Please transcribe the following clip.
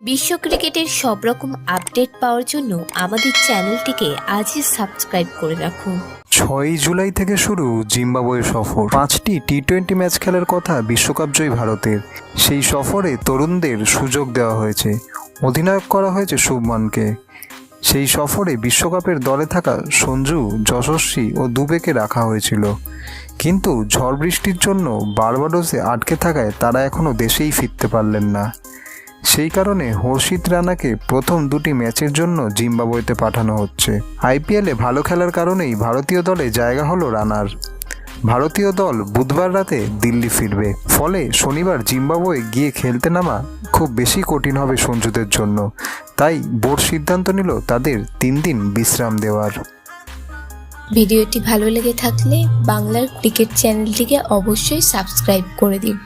বিশ্ব ক্রিকেটের সব রকম আপডেট পাওয়ার জন্য আমাদের চ্যানেলটিকে আজই সাবস্ক্রাইব করে রাখুন। 6 জুলাই থেকে শুরু জিম্বাবুয়ে সফর। 5টি টি-20 ম্যাচ খেলার কথা বিশ্বকাপ জয়ী ভারতের। সেই সফরে তরুণদের সুযোগ দেওয়া হয়েছে, অধিনায়ক করা হয়েছে শুভমানকে। সেই সফরে বিশ্বকাপের দলে থাকা সঞ্জু, যশস্বী ও দুবেকে রাখা হয়েছিল, কিন্তু ঝড় বৃষ্টির জন্য বার্বাডোসে আটকে থাকায় তারা এখনও দেশেই ফিরতে পারলেন না। সেই কারণে হর্ষিত রানাকে প্রথম দুটি ম্যাচের জন্য জিম্বাবুয়েতে পাঠানো হচ্ছে। আইপিএলে ভালো খেলার কারণেই ভারতীয় দলে জায়গা হলো রানার। ভারতীয় দল বুধবার রাতে দিল্লি ফিরবে, ফলে শনিবার জিম্বাবুয়ে গিয়ে খেলতে নামা খুব বেশি কঠিন হবে সঞ্জুদের জন্য। তাই বোর্ড সিদ্ধান্ত নিল তাদের 3 দিন বিশ্রাম দেওয়ার। ভিডিওটি ভালো লেগে থাকলে বাংলার ক্রিকেট চ্যানেলটিকে অবশ্যই সাবস্ক্রাইব করে দিন।